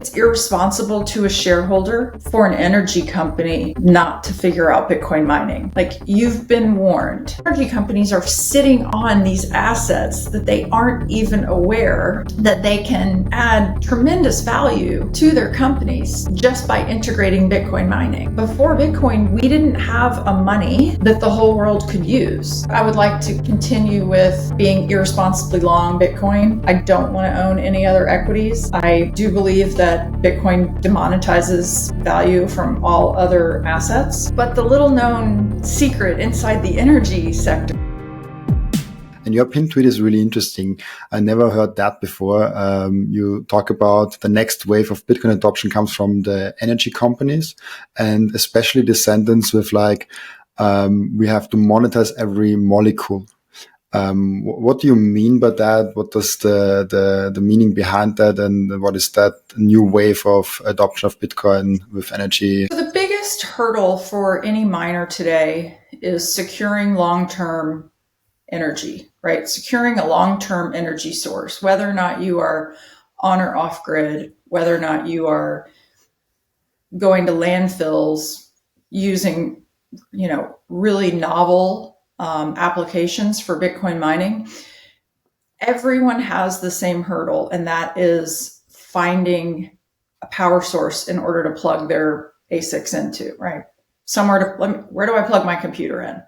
It's irresponsible to a shareholder for an energy company not to figure out Bitcoin mining. Like, you've been warned. Energy companies are sitting on these assets that they aren't even aware that they can add tremendous value to their companies just by integrating Bitcoin mining. Before Bitcoin, we didn't have a money that the whole world could use. I would like to continue with being irresponsibly long Bitcoin. I don't want to own any other equities. I do believe that Bitcoin demonetizes value from all other assets. But the little known secret inside the energy sector. And your pin tweet is really interesting. I never heard that before. You talk about the next wave of Bitcoin adoption comes from the energy companies, and especially the sentence with like, we have to monetize every molecule. What do you mean by that? What does the meaning behind that, and what is that new wave of adoption of Bitcoin with energy? So the biggest hurdle for any miner today is securing long-term energy, right? Securing a long-term energy source, whether or not you are on or off grid, whether or not you are going to landfills using, really novel applications for Bitcoin mining. Everyone has the same hurdle, and that is finding a power source in order to plug their ASICs into, right? Where do I plug my computer in?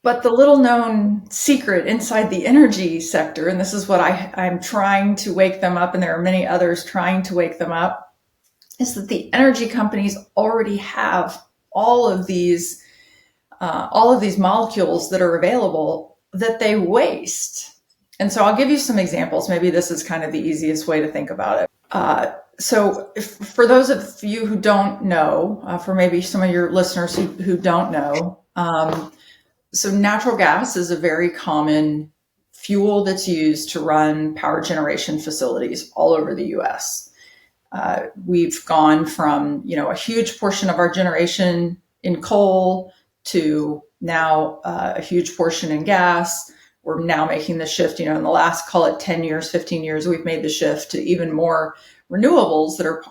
But the little known secret inside the energy sector, and this is what I'm trying to wake them up, and there are many others trying to wake them up, is that the energy companies already have all of these molecules that are available that they waste. And so I'll give you some examples. Maybe this is kind of the easiest way to think about it. So for those of you who don't know, for maybe some of your listeners who don't know, so natural gas is a very common fuel that's used to run power generation facilities all over the US. We've gone from, a huge portion of our generation in coal to now a huge portion in gas. We're now making the shift, in the last, call it 10 years, 15 years, we've made the shift to even more renewables that are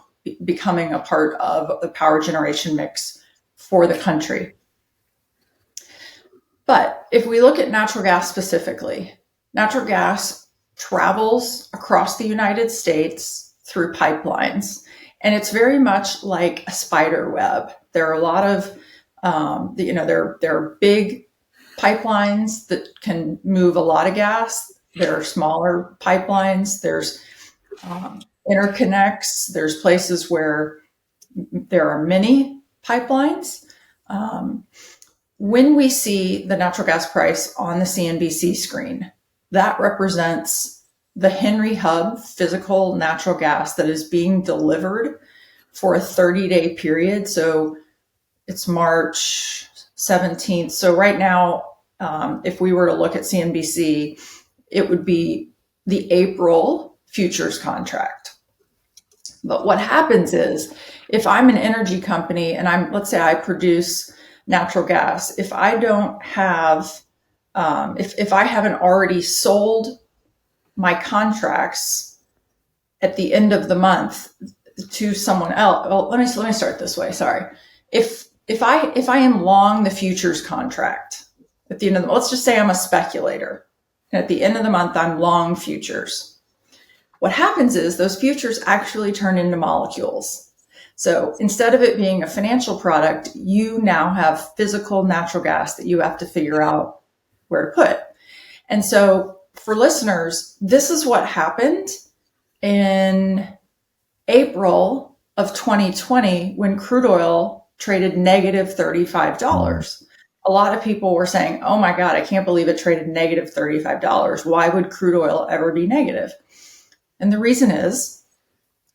becoming a part of the power generation mix for the country. But if we look at natural gas specifically, natural gas travels across the United States through pipelines, and it's very much like a spider web. There are a lot of there are big pipelines that can move a lot of gas. There are smaller pipelines. There's interconnects. There's places where there are many pipelines. When we see the natural gas price on the CNBC screen, that represents the Henry Hub physical natural gas that is being delivered for a 30-day period. So it's March 17th. So right now, if we were to look at CNBC, it would be the April futures contract. But what happens is, if I'm an energy company and let's say I produce natural gas, if I don't have, if I haven't already sold my contracts at the end of the month to someone else, well, let me start this way. Sorry. If I am long the futures contract at the end of the month, let's just say I'm a speculator, and at the end of the month, I'm long futures. What happens is those futures actually turn into molecules. So instead of it being a financial product, you now have physical natural gas that you have to figure out where to put. And so for listeners, this is what happened in April of 2020 when crude oil traded negative $35. A lot of people were saying, oh my God, I can't believe it traded negative $35. Why would crude oil ever be negative? And the reason is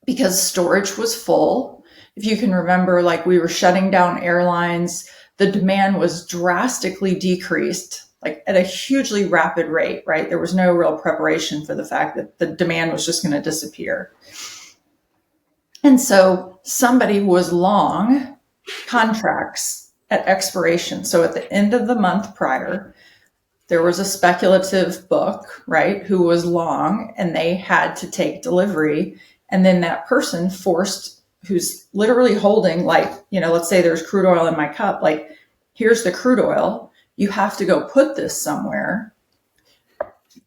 because storage was full. If you can remember, like, we were shutting down airlines, the demand was drastically decreased, like at a hugely rapid rate, right? There was no real preparation for the fact that the demand was just going to disappear. And so somebody was long contracts at expiration. So at the end of the month prior, there was a speculative book, right, who was long, and they had to take delivery And then that person who's literally holding, like, let's say there's crude oil in my cup, like, here's the crude oil. You have to go put this somewhere.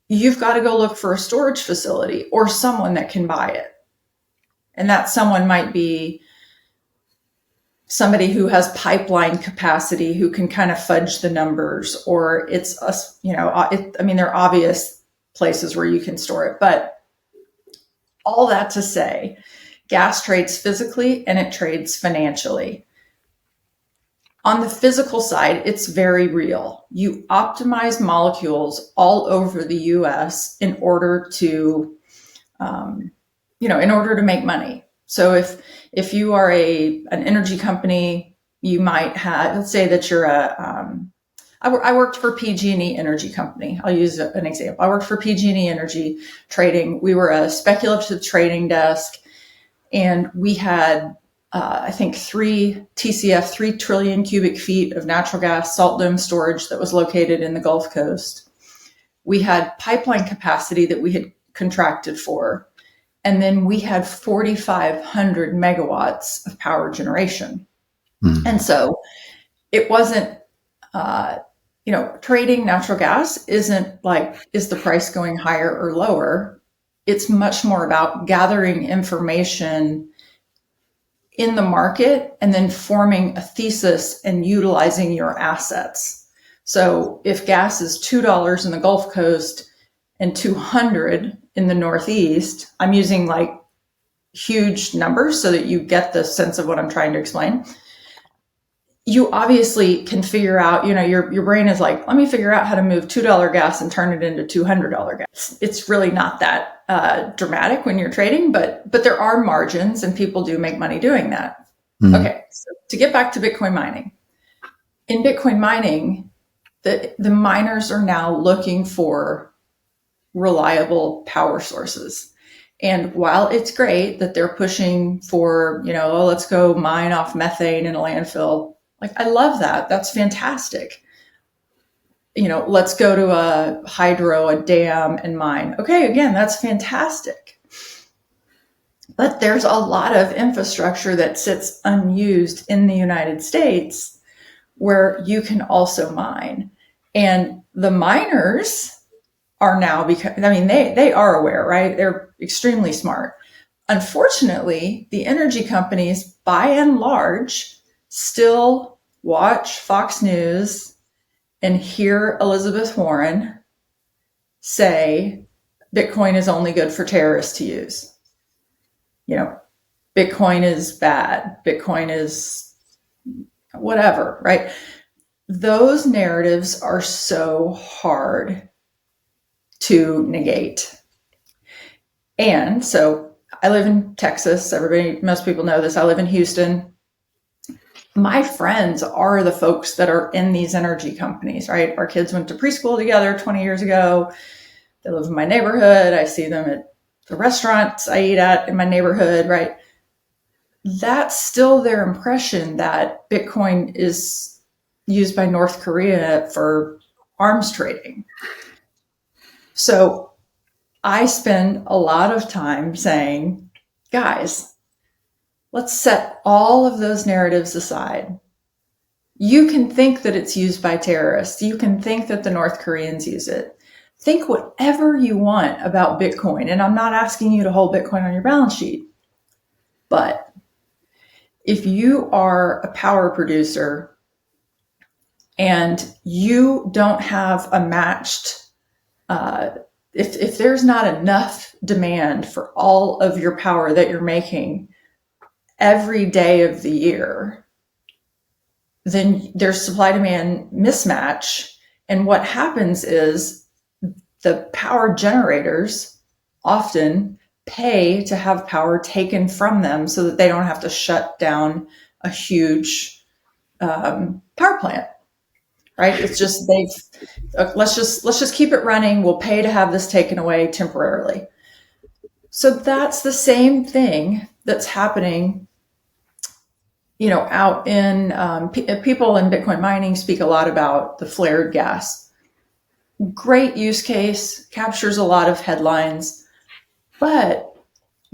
You've got to go look for a storage facility or someone that can buy it. And that someone might be somebody who has pipeline capacity, who can kind of fudge the numbers, or it's us, there are obvious places where you can store it. But all that to say, gas trades physically and it trades financially. On the physical side, it's very real. You optimize molecules all over the US in order to, in order to make money. So if you are an energy company, you might have, let's say that you're I worked for PG&E Energy Company. I'll use an example. I worked for PG&E Energy Trading. We were a speculative trading desk, and we had, I think, 3 TCF, 3 trillion cubic feet of natural gas salt dome storage that was located in the Gulf Coast. We had pipeline capacity that we had contracted for. And then we had 4,500 megawatts of power generation. And so it wasn't, trading natural gas isn't like, is the price going higher or lower? It's much more about gathering information in the market and then forming a thesis and utilizing your assets. So if gas is $2 in the Gulf Coast and $200 in the Northeast, I'm using like huge numbers so that you get the sense of what I'm trying to explain. You obviously can figure out, your brain is like, let me figure out how to move $2 gas and turn it into $200 gas. It's really not that dramatic when you're trading, but there are margins and people do make money doing that. Mm-hmm. Okay, so to get back to Bitcoin mining. In Bitcoin mining, the miners are now looking for reliable power sources. And while it's great that they're pushing for, let's go mine off methane in a landfill, like, I love that. That's fantastic. Let's go to a dam and mine. Okay, again, that's fantastic. But there's a lot of infrastructure that sits unused in the United States where you can also mine. And the miners are now, they are aware, right? They're extremely smart. Unfortunately, the energy companies, by and large, still watch Fox News and hear Elizabeth Warren say Bitcoin is only good for terrorists to use. Bitcoin is bad. Bitcoin is whatever, right? Those narratives are so hard to negate. And so I live in Texas. Most people know this. I live in Houston. My friends are the folks that are in these energy companies, right? Our kids went to preschool together 20 years ago. They live in my neighborhood. I see them at the restaurants I eat at in my neighborhood, right? That's still their impression that Bitcoin is used by North Korea for arms trading. So I spend a lot of time saying, guys, let's set all of those narratives aside. You can think that it's used by terrorists. You can think that the North Koreans use it. Think whatever you want about Bitcoin. And I'm not asking you to hold Bitcoin on your balance sheet. But if you are a power producer and you don't have a matched, if there's not enough demand for all of your power that you're making every day of the year, then there's supply-demand mismatch. And what happens is the power generators often pay to have power taken from them so that they don't have to shut down a huge power plant, right? It's just let's just keep it running. We'll pay to have this taken away temporarily. So that's the same thing that's happening out in people in Bitcoin mining speak a lot about the flared gas. Great use case, captures a lot of headlines, but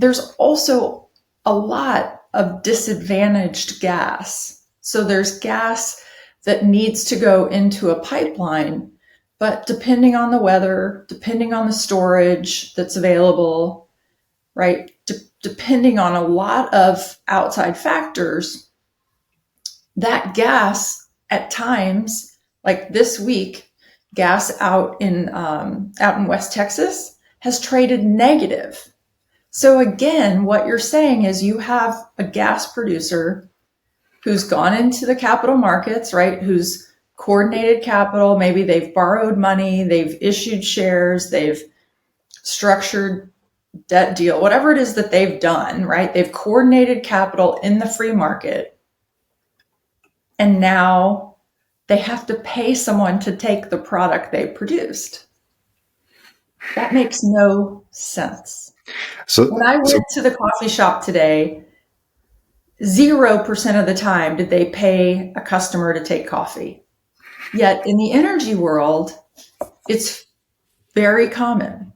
there's also a lot of disadvantaged gas. So there's gas that needs to go into a pipeline, but depending on the weather, depending on the storage that's available, right? Depending on a lot of outside factors, that gas at times, like this week, gas out in West Texas has traded negative. So again, what you're saying is you have a gas producer who's gone into the capital markets, right? Who's coordinated capital. Maybe they've borrowed money, they've issued shares, they've structured debt deal, whatever it is that they've done, right? They've coordinated capital in the free market. And now they have to pay someone to take the product they produced. That makes no sense. So when I went to the coffee shop today, 0% of the time did they pay a customer to take coffee. Yet in the energy world, it's very common.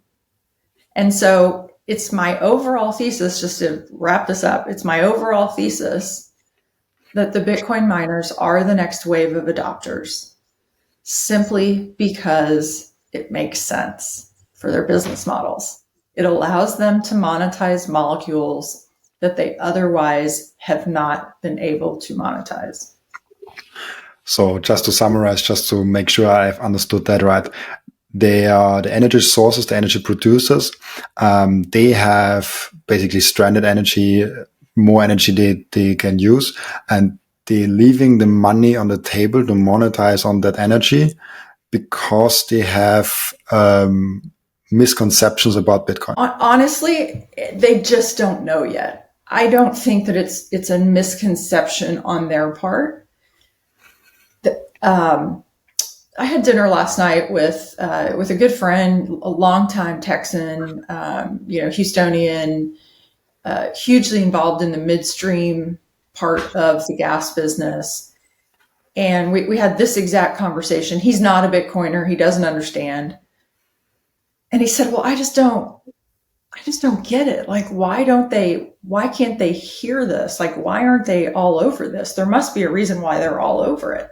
And so it's my overall thesis, just to wrap this up, it's my overall thesis that the Bitcoin miners are the next wave of adopters, simply because it makes sense for their business models. It allows them to monetize molecules that they otherwise have not been able to monetize. So just to summarize, just to make sure I've understood that right, they are the energy sources, the energy producers. They have basically stranded energy, more energy they can use, and they're leaving the money on the table to monetize on that energy because they have misconceptions about Bitcoin. Honestly, they just don't know yet. I don't think that it's a misconception on their part. I had dinner last night with a good friend, a longtime Texan, Houstonian, hugely involved in the midstream part of the gas business. And we had this exact conversation. He's not a Bitcoiner. He doesn't understand. And he said, well, I just don't get it. Like, why can't they hear this? Like, why aren't they all over this? There must be a reason why they're all over it.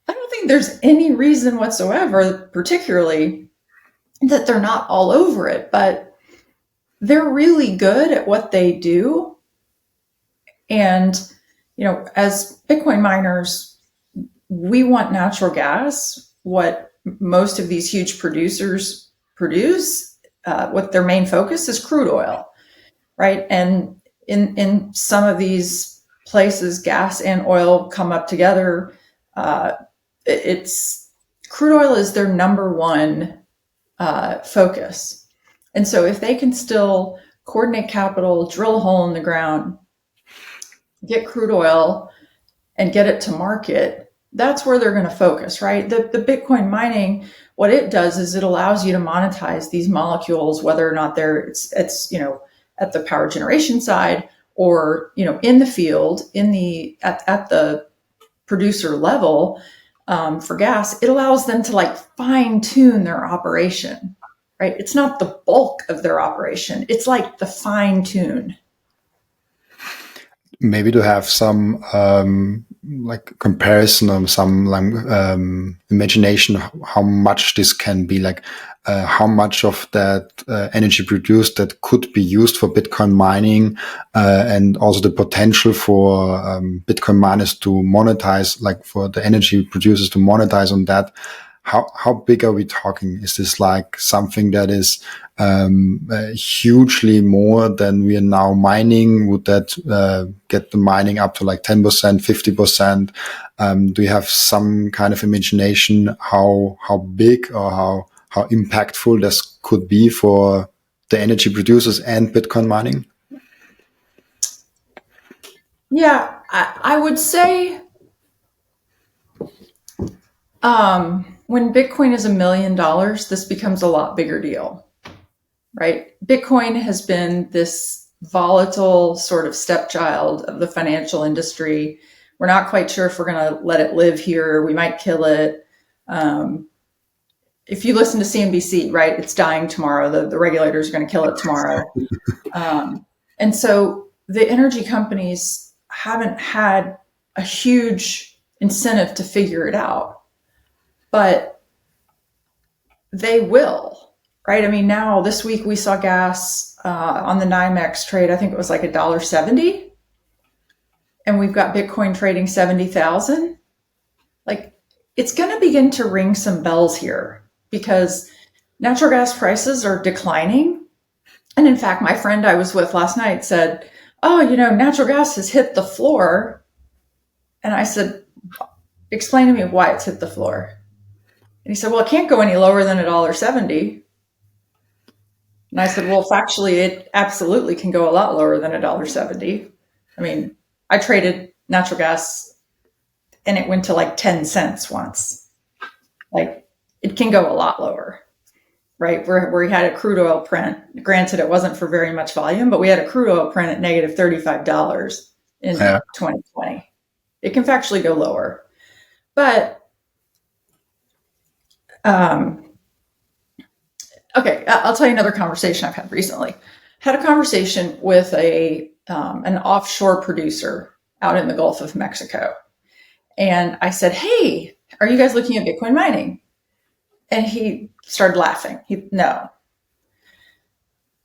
I don't think there's any reason whatsoever, particularly that they're not all over it, but they're really good at what they do. And, as Bitcoin miners, we want natural gas. What most of these huge producers produce, what their main focus is crude oil, right? And in some of these places, gas and oil come up together. It's crude oil is their number one focus. And so if they can still coordinate capital, drill a hole in the ground, get crude oil and get it to market, that's where they're going to focus, right? The Bitcoin mining, what it does is it allows you to monetize these molecules, whether or not it's at the power generation side or, in the field, at the producer level. For gas, it allows them to fine tune their operation, right? It's not the bulk of their operation. It's like the fine tune. Maybe to have some comparison or some imagination how much this can be, how much of that energy produced that could be used for Bitcoin mining, and also the potential for Bitcoin miners to monetize, for the energy producers to monetize on that. How big are we talking? Is this something that is hugely more than we are now mining? Would that get the mining up to 10%, 50%? Do you have some kind of imagination how big or how impactful this could be for the energy producers and Bitcoin mining? Yeah, I would say when Bitcoin is $1 million, this becomes a lot bigger deal, right? Bitcoin has been this volatile sort of stepchild of the financial industry. We're not quite sure if we're going to let it live here. We might kill it. if you listen to CNBC, right, it's dying tomorrow. The regulators are going to kill it tomorrow. And so the energy companies haven't had a huge incentive to figure it out, but they will, right? I mean, now this week we saw gas on the NYMEX trade. I think it was like $1.70, and we've got Bitcoin trading 70,000. Like, it's going to begin to ring some bells here because natural gas prices are declining. And in fact, my friend I was with last night said, "Oh, natural gas has hit the floor." And I said, "Explain to me why it's hit the floor." And he said, "Well, it can't go any lower than $1.70. And I said, "Well, factually, it absolutely can go a lot lower than $1.70. I mean, I traded natural gas and it went to like 10 cents once. Like, it can go a lot lower, right? Where we had a crude oil print. Granted, it wasn't for very much volume, but we had a crude oil print at negative $35 in 2020. It can factually go lower. But, okay, I'll tell you another conversation I've had recently. Had a conversation with an offshore producer out in the Gulf of Mexico. And I said, "Hey, are you guys looking at Bitcoin mining?" And he started laughing. No.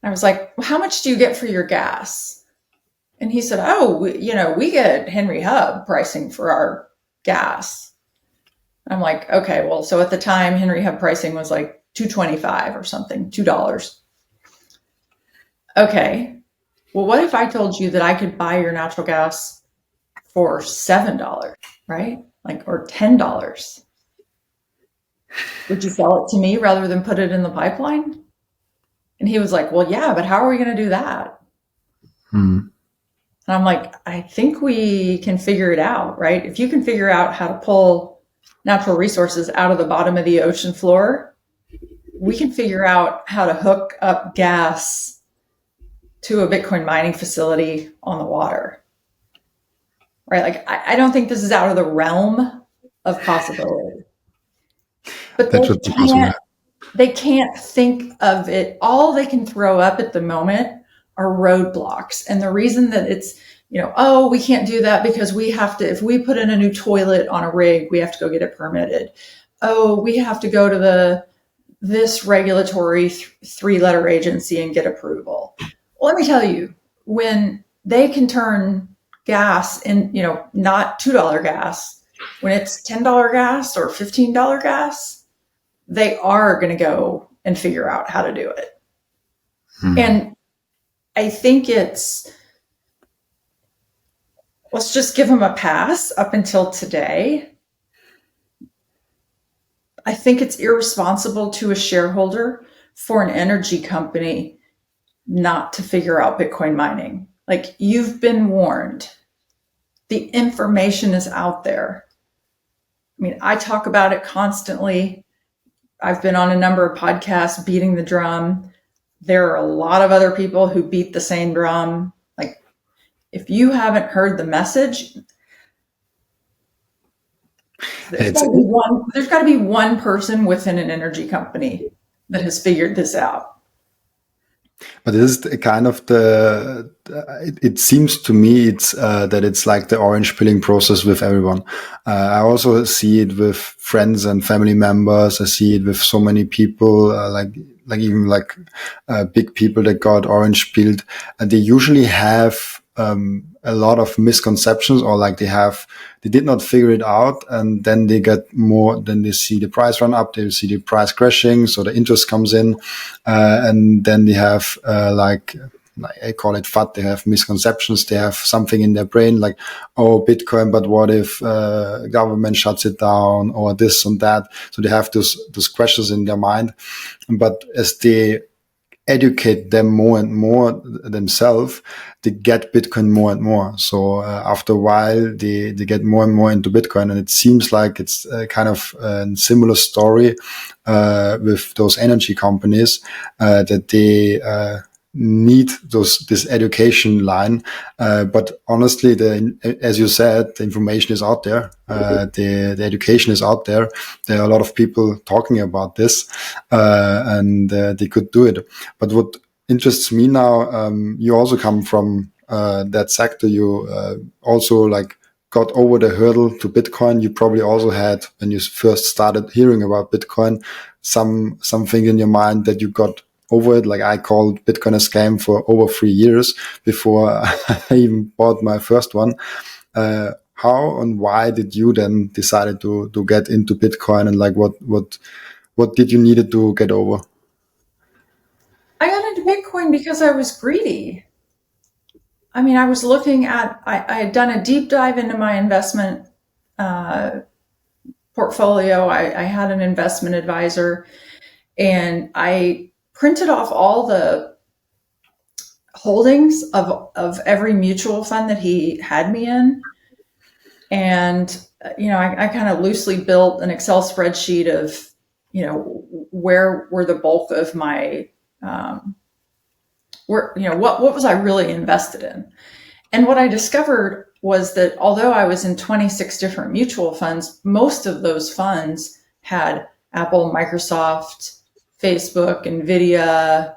I was like, "Well, how much do you get for your gas?" And he said, "Oh, we get Henry Hub pricing for our gas." I'm like, "Okay, well, so at the time, Henry Hub pricing was like $2.25 or something, $2. Okay, well, what if I told you that I could buy your natural gas for $7, right? Or $10? Would you sell it to me rather than put it in the pipeline?" And he was like, "Well, yeah, but how are we going to do that?" And I'm like, "I think we can figure it out, right? If you can figure out how to pull natural resources out of the bottom of the ocean floor, we can figure out how to hook up gas to a Bitcoin mining facility on the water, right?" Like, I don't think this is out of the realm of possibility. But they can't think of it. All they can throw up at the moment are roadblocks. And the reason that it's, "Oh, we can't do that because we have to, if we put in a new toilet on a rig, we have to go get it permitted. Oh, we have to go to this regulatory three-letter agency and get approval." Well, let me tell you, when they can turn gas in, not $2 gas, when it's $10 gas or $15 gas, they are going to go and figure out how to do it. And I think let's just give them a pass up until today. I think it's irresponsible to a shareholder for an energy company not to figure out Bitcoin mining. Like, you've been warned. The information is out there. I mean, I talk about it constantly. I've been on a number of podcasts beating the drum. There are a lot of other people who beat the same drum. Like, if you haven't heard the message, there's got to be one person within an energy company that has figured this out. But this is kind of it seems to me that it's like the orange pilling process with everyone. I also see it with friends and family members. I see it with so many people, even big people that got orange pilled, and they usually have a lot of misconceptions, or they did not figure it out, and then they get more. Then they see the price run up, they see the price crashing, so the interest comes in, and then they have I call it FAT. They have misconceptions. They have something in their brain like, "Oh, Bitcoin, but what if government shuts it down, or this and that?" So they have those questions in their mind, but as they educate them more and more themselves, they get Bitcoin more and more. So after a while, they get more and more into Bitcoin, and it seems like it's kind of a similar story with those energy companies that need this education line. But honestly, as you said, the information is out there. The education is out there. There are a lot of people talking about this, and they could do it. But what interests me now, you also come from that sector. You also like got over the hurdle to Bitcoin. You probably also had, when you first started hearing about Bitcoin, something in your mind that you got over it. Like I called Bitcoin a scam for over 3 years before I even bought my first one. How and why did you then decide to get into Bitcoin, and like what did you needed to get over? I got into Bitcoin because I was greedy. I mean, I was looking at, I had done a deep dive into my investment portfolio. I had an investment advisor, and I printed off all the holdings of every mutual fund that he had me in. And, I kind of loosely built an Excel spreadsheet of, where were the bulk of my, what was I really invested in? And what I discovered was that although I was in 26 different mutual funds, most of those funds had Apple, Microsoft, Facebook, Nvidia,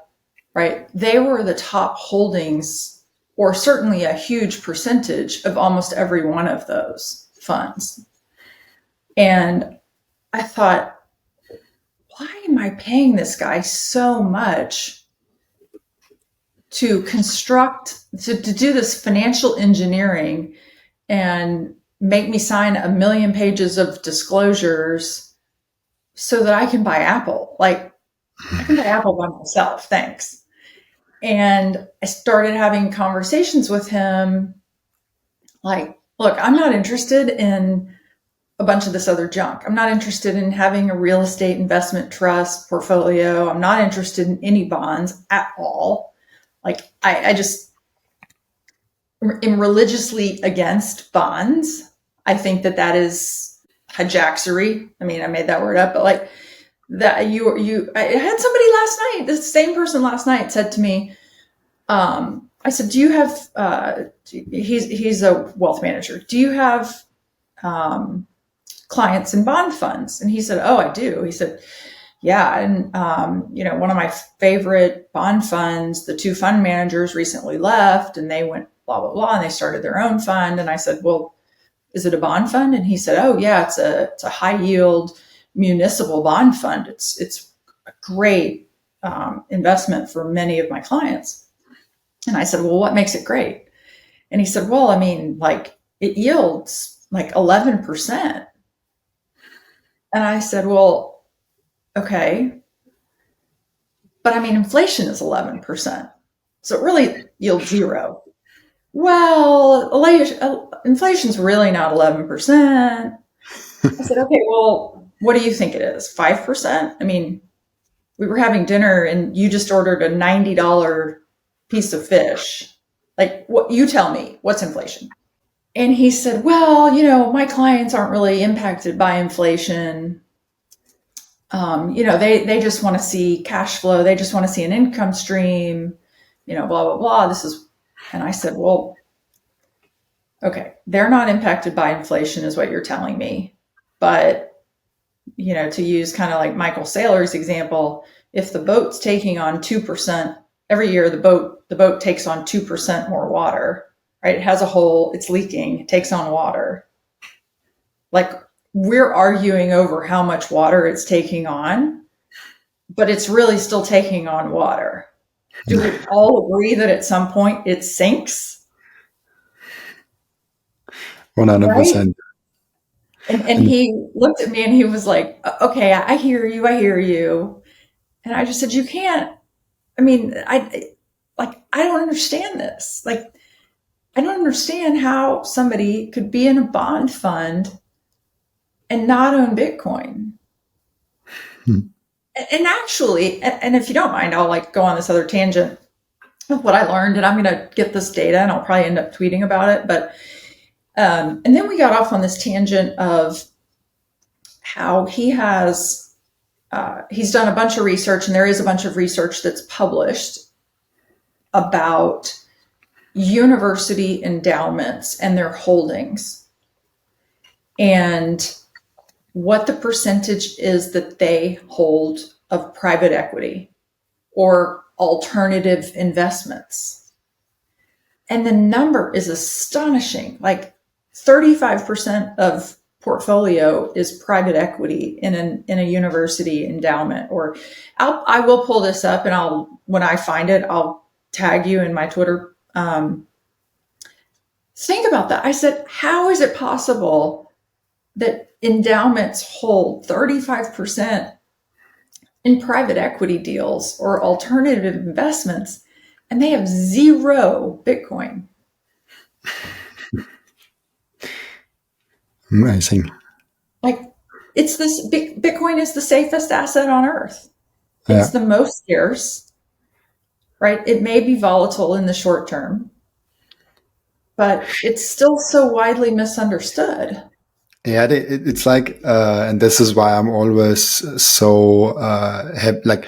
right? They were the top holdings, or certainly a huge percentage of almost every one of those funds. And I thought, why am I paying this guy so much to do this financial engineering and make me sign 1 million pages of disclosures so that I can buy Apple? Like, I can buy Apple by myself, thanks. And I started having conversations with him like, look, I'm not interested in a bunch of this other junk. I'm not interested in having a real estate investment trust portfolio. I'm not interested in any bonds at all. Like, I just am religiously against bonds. I think that is hijacksery. I mean, I made that word up, but like that I had somebody last night, the same person last night said to me, I said, do you have, he's a wealth manager. Do you have, clients in bond funds? And he said, oh, I do. He said, yeah. And, one of my favorite bond funds, the 2 fund managers recently left, and they went blah, blah, blah, and they started their own fund. And I said, well, is it a bond fund? And he said, oh yeah, it's a high yield municipal bond fund. It's a great, investment for many of my clients. And I said, well, what makes it great? And he said, well, I mean, like it yields like 11%. And I said, well, okay. But I mean, inflation is 11%. So it really yields 0. Well, inflation's really not 11%. I said, okay, well, what do you think it is? 5%? I mean, we were having dinner and you just ordered a $90 piece of fish. Like, what, you tell me, what's inflation? And he said, well, my clients aren't really impacted by inflation. They just want to see cash flow. They just want to see an income stream, blah, blah, blah. And I said, well, okay, they're not impacted by inflation is what you're telling me. But, to use kind of like Michael Saylor's example, if the boat's taking on 2%, every year the boat takes on 2% more water, right? It has a hole, it's leaking, it takes on water. Like, we're arguing over how much water it's taking on, but it's really still taking on water. Do we all agree that at some point it sinks? 100%. Right? And he looked at me and he was like, okay, I hear you. And I just said, you can't, I mean, I don't understand this. Like, I don't understand how somebody could be in a bond fund and not own Bitcoin. And actually, and if you don't mind, I'll like go on this other tangent of what I learned, and I'm going to get this data and I'll probably end up tweeting about it. But, and then we got off on this tangent of how he's done a bunch of research, and there is a bunch of research that's published about university endowments and their holdings and what the percentage is that they hold of private equity or alternative investments. And the number is astonishing. Like 35% of portfolio is private equity in a university endowment. Or I will pull this up, and when I find it, I'll tag you in my Twitter. Think about that. I said, how is it possible that endowments hold 35% in private equity deals or alternative investments, and they have zero Bitcoin? Amazing. Like, it's this Bitcoin is the safest asset on earth. Yeah. It's the most scarce, right? It may be volatile in the short term, but it's still so widely misunderstood. Yeah, it's like, and this is why I'm always so happy. Like,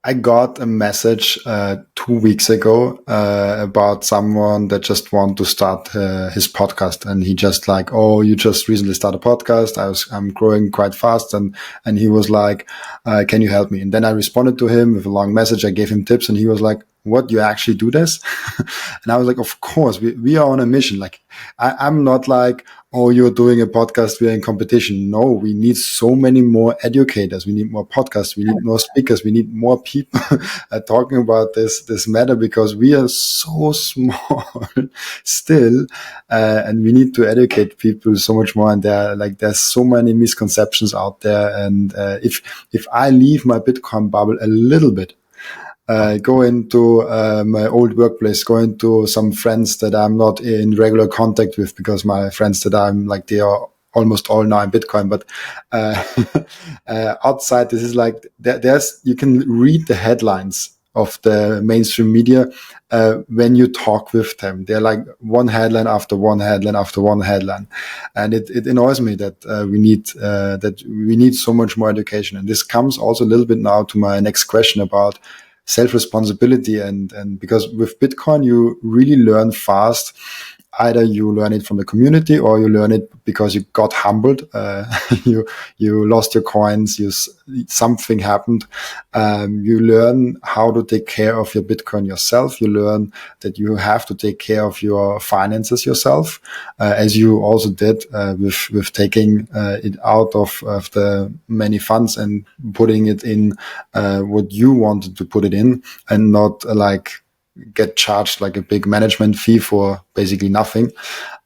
I got a message 2 weeks ago about someone that just want to start his podcast, and he just like, oh, you just recently started a podcast. I'm growing quite fast, and he was like, can you help me? And then I responded to him with a long message. I gave him tips, and he was like, what, you actually do this? And I was like, of course, we are on a mission. Like, I'm not like, oh, you're doing a podcast, we're in competition. No, we need so many more educators. We need more podcasts. We need more speakers. We need more people talking about this matter, because we are so small still. And we need to educate people so much more. And there's so many misconceptions out there. And if I leave my Bitcoin bubble a little bit, go into my old workplace, go into some friends that I'm not in regular contact with, because my friends that I'm like, they are almost all now in Bitcoin. But outside, this is like, there's, you can read the headlines of the mainstream media when you talk with them. They're like one headline after one headline after one headline. And it annoys me that we need so much more education. And this comes also a little bit now to my next question about self-responsibility, and because with Bitcoin you really learn fast. Either you learn it from the community, or you learn it because you got humbled. You lost your coins. Something happened. You learn how to take care of your Bitcoin yourself. You learn that you have to take care of your finances yourself, as you also did with taking it out of the many funds and putting it in what you wanted to put it in, and not like get charged like a big management fee for basically nothing.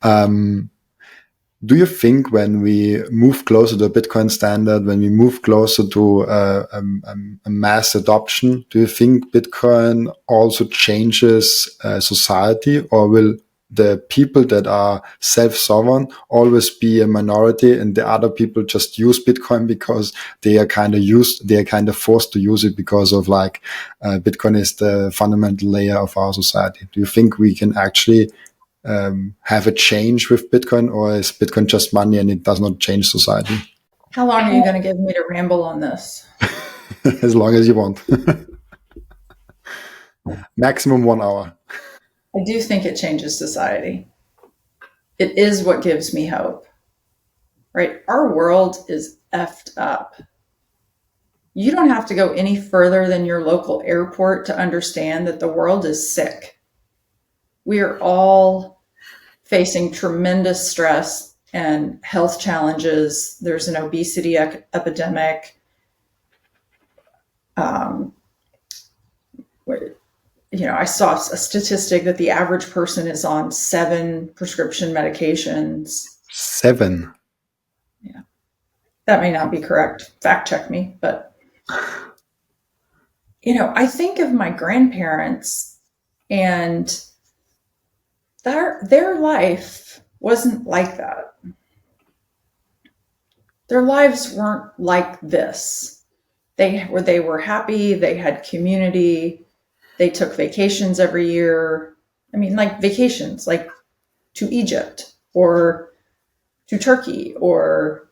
Do you think when we move closer to a Bitcoin standard, when we move closer to a mass adoption, do you think Bitcoin also changes society, or will the people that are self-sovereign always be a minority, and the other people just use Bitcoin because they are kind of forced to use it because of like Bitcoin is the fundamental layer of our society? Do you think we can actually have a change with Bitcoin, or is Bitcoin just money and it does not change society? How long are you going to give me to ramble on this? As long as you want. Maximum 1 hour. I do think it changes society. It is what gives me hope, right? Our world is effed up. You don't have to go any further than your local airport to understand that the world is sick. We are all facing tremendous stress and health challenges. There's an obesity epidemic. I saw a statistic that the average person is on 7 prescription medications. 7. Yeah, that may not be correct. Fact check me. But, I think of my grandparents, and their life wasn't like that. Their lives weren't like this. They were happy. They had community. They took vacations every year. I mean, like vacations, like to Egypt or to Turkey, or,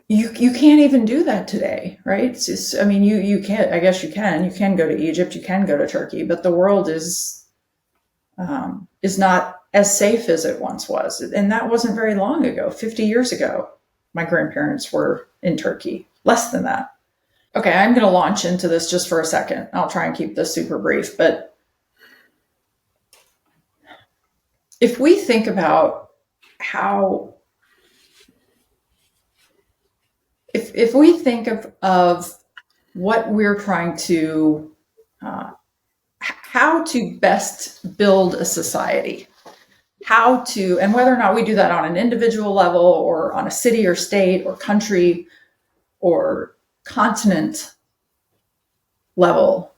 you can't even do that today, right? It's just, I mean, you can't, I guess you can go to Egypt, you can go to Turkey, but the world is not as safe as it once was. And that wasn't very long ago. 50 years ago, my grandparents were in Turkey, less than that. Okay, I'm going to launch into this just for a second. I'll try and keep this super brief, but if we think about how, if we think of what we're trying to, how to best build a society, how to, and whether or not we do that on an individual level or on a city or state or country or continent level,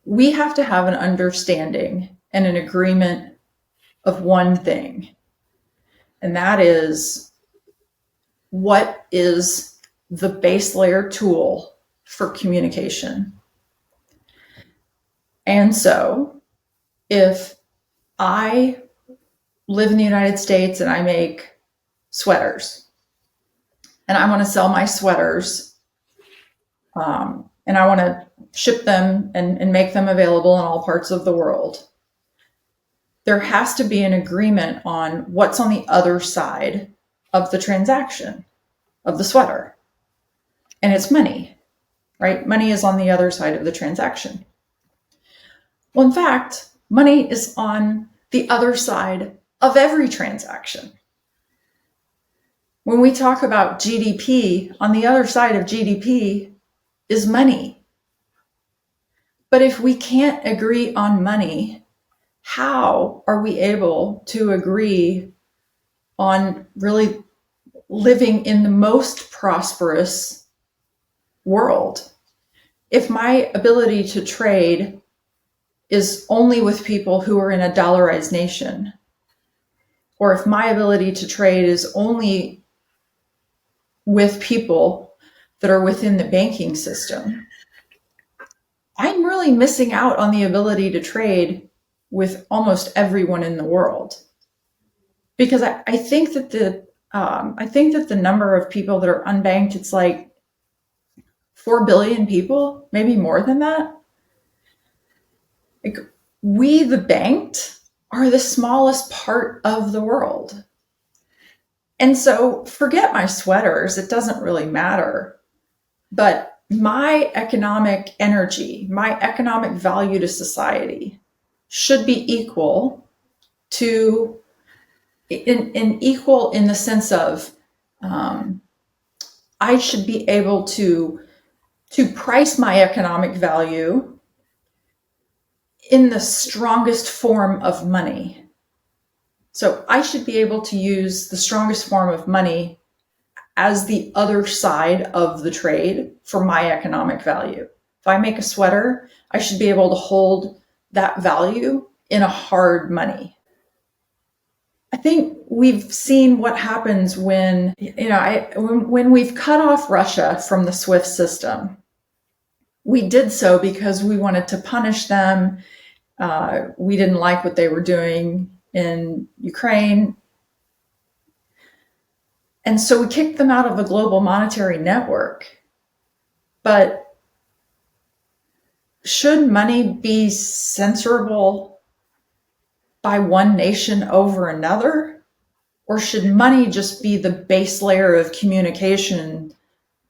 we have to have an understanding and an agreement of one thing. And that is, what is the base layer tool for communication? And so if I live in the United States and I make sweaters and I want to sell my sweaters, and I want to ship them and make them available in all parts of the world, there has to be an agreement on what's on the other side of the transaction of the sweater. And it's money, right? Money is on the other side of the transaction. Well, in fact, money is on the other side of every transaction. When we talk about GDP, on the other side of GDP is money. But if we can't agree on money, how are we able to agree on really living in the most prosperous world? If my ability to trade is only with people who are in a dollarized nation, or if my ability to trade is only with people that are within the banking system, I'm really missing out on the ability to trade with almost everyone in the world. Because I think that the number of people that are unbanked, it's like 4 billion people, maybe more than that. Like, we, the banked, are the smallest part of the world. And so forget my sweaters, it doesn't really matter. But my economic energy, my economic value to society should be equal to, equal in the sense of, I should be able to price my economic value in the strongest form of money. So I should be able to use the strongest form of money as the other side of the trade for my economic value. If I make a sweater, I should be able to hold that value in a hard money. I think we've seen what happens when, when we've cut off Russia from the SWIFT system. We did so because we wanted to punish them. We didn't like what they were doing in Ukraine. And so we kicked them out of the global monetary network. But should money be censorable by one nation over another? Or should money just be the base layer of communication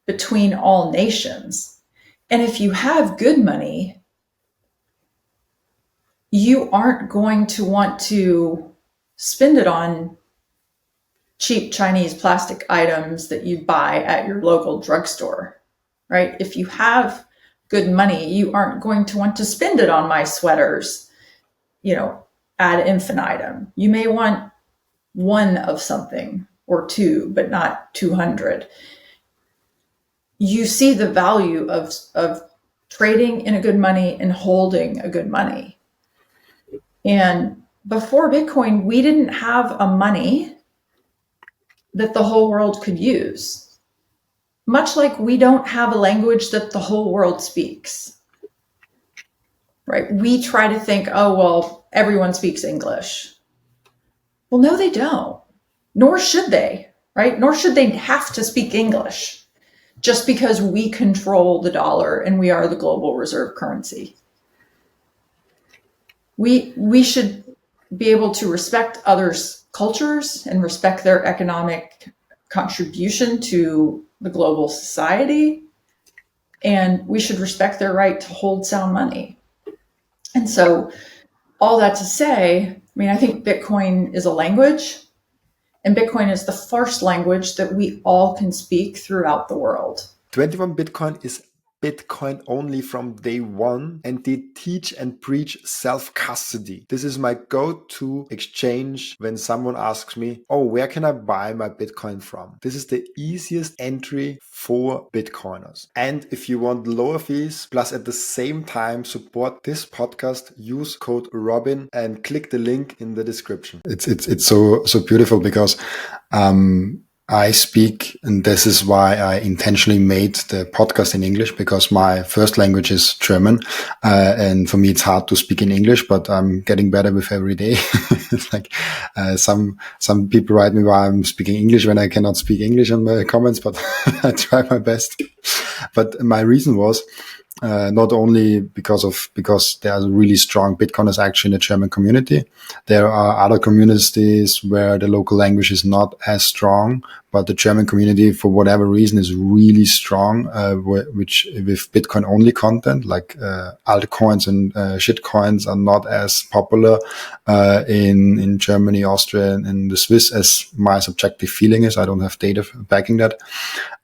between all nations? And if you have good money, you aren't going to want to spend it on cheap Chinese plastic items that you buy at your local drugstore, right? If you have good money, you aren't going to want to spend it on my sweaters, ad infinitum. You may want one of something or two, but not 200. You see the value of trading in a good money and holding a good money. And before Bitcoin, we didn't have a money that the whole world could use. Much like we don't have a language that the whole world speaks, right? We try to think, oh, well, everyone speaks English. Well, no, they don't, nor should they. right? Nor should they have to speak English just because we control the dollar and we are the global reserve currency. We should be able to respect others' cultures and respect their economic contribution to the global society. And we should respect their right to hold sound money. And so all that to say, I mean, I think Bitcoin is a language, and Bitcoin is the first language that we all can speak throughout the world. 21 Bitcoin is Bitcoin only from day one, and they teach and preach self-custody. This is my go-to exchange when someone asks me, oh, where can I buy my Bitcoin from? This is the easiest entry for Bitcoiners. And if you want lower fees, plus at the same time support this podcast, use code Robin and click the link in the description. It's so beautiful because I speak, and this is why I intentionally made the podcast in English, because my first language is German. And for me, it's hard to speak in English, but I'm getting better with every day. It's like, some people write me why I'm speaking English when I cannot speak English in my comments, but I try my best. But my reason was, not only because there are really strong Bitcoiners actually in the German community. There are other communities where the local language is not as strong, but the German community, for whatever reason, is really strong, which with Bitcoin only content, like altcoins and shitcoins are not as popular in Germany, Austria, and the Swiss as my subjective feeling is. I don't have data backing that.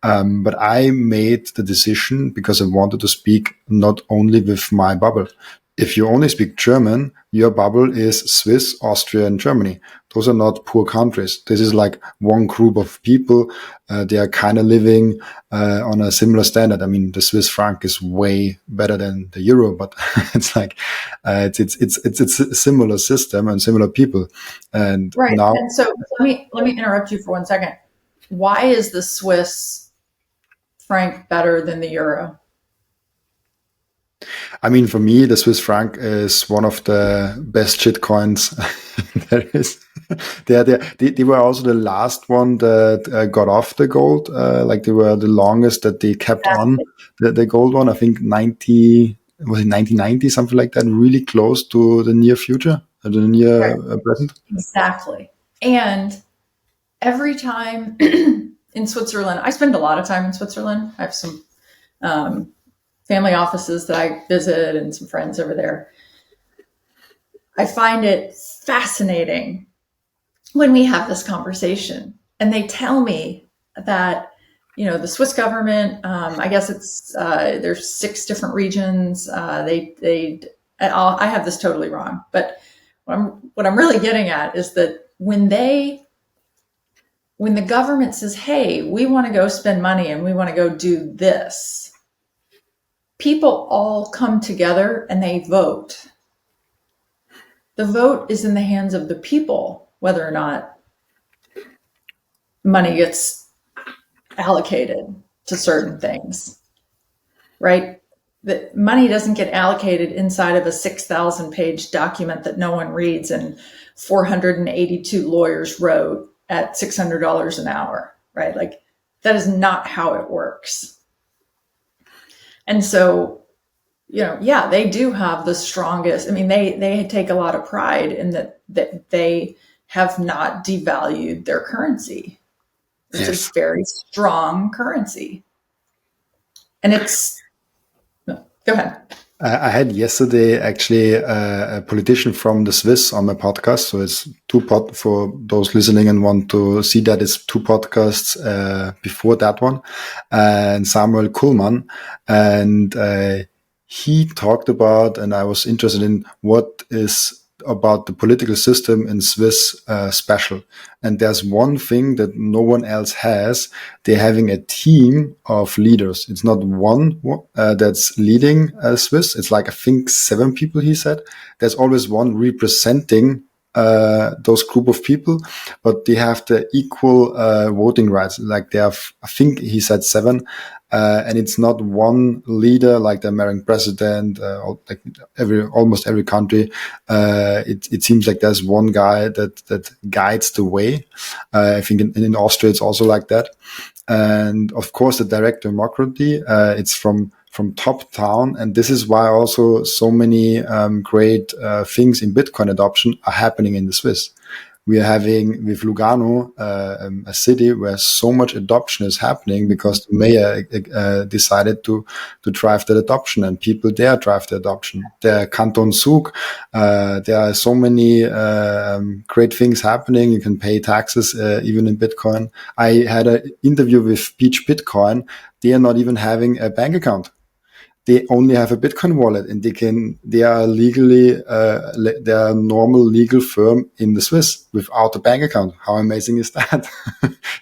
But I made the decision because I wanted to speak not only with my bubble. If you only speak German, your bubble is Swiss, Austria, and Germany. Those are not poor countries. This is like one group of people. They are kind of living on a similar standard. I mean, the Swiss franc is way better than the euro, but it's like it's a similar system and similar people. And right. Now, and so let me interrupt you for 1 second. Why is the Swiss franc better than the euro? I mean, for me, the Swiss franc is one of the best shit coins there is. They were also the last one that got off the gold. Like they were the longest that they kept on the gold one. I think was it 1990, something like that, really close to the near future, the near present. Exactly. And every time in Switzerland, I spend a lot of time in Switzerland. I have some family offices that I visit and some friends over there. I find it fascinating when we have this conversation and they tell me that, you know, the Swiss government, I guess it's, there's 6 different regions. I have this totally wrong, but what I'm really getting at is that when the government says, hey, we want to go spend money and we want to go do this, people all come together and they vote. The vote is in the hands of the people, whether or not money gets allocated to certain things, right? The money doesn't get allocated inside of a 6,000 page document that no one reads and 482 lawyers wrote at $600 an hour, right? Like that is not how it works. And so, you know, yeah, they do have the strongest. I mean, they take a lot of pride in that they have not devalued their currency. It's a very strong currency. And it's, no, go ahead. I had yesterday actually a politician from the Swiss on my podcast. So it's for those listening and want to see that, it's 2 podcasts before that one. And Samuel Kuhlmann. And he talked about, and I was interested in what is about the political system in Swiss special. And there's one thing that no one else has. They're having a team of leaders. It's not one that's leading Swiss. It's like, I think 7 people, he said. There's always one representing those group of people, but they have the equal voting rights. Like they have, I think he said 7, and it's not one leader like the American president, like almost every country. It seems like there's one guy that guides the way. I think in Austria it's also like that. And of course, the direct democracy, it's from top down. And this is why also so many great things in Bitcoin adoption are happening in the Swiss. We are having with Lugano a city where so much adoption is happening because the mayor decided to drive that adoption, and people there drive the adoption. The Canton Zug, there are so many great things happening. You can pay taxes even in Bitcoin. I had an interview with Beach Bitcoin. They are not even having a bank account. They only have a Bitcoin wallet, and they are legally, they are a normal legal firm in the Swiss without a bank account. How amazing is that?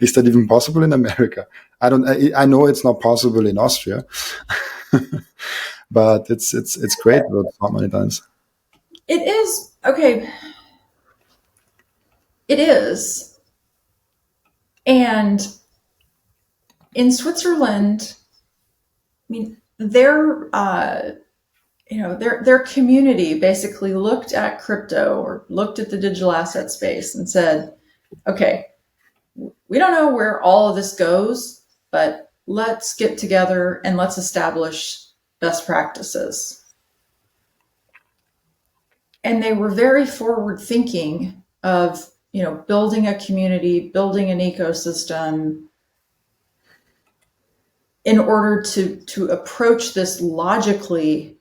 Is that even possible in America? I know it's not possible in Austria, but it's great what smart money does. It is. Okay. It is. And in Switzerland, I mean, their community basically looked at crypto or looked at the digital asset space and said, okay, we don't know where all of this goes, but let's get together and let's establish best practices. And they were very forward thinking of, building a community, building an ecosystem in order to approach this logically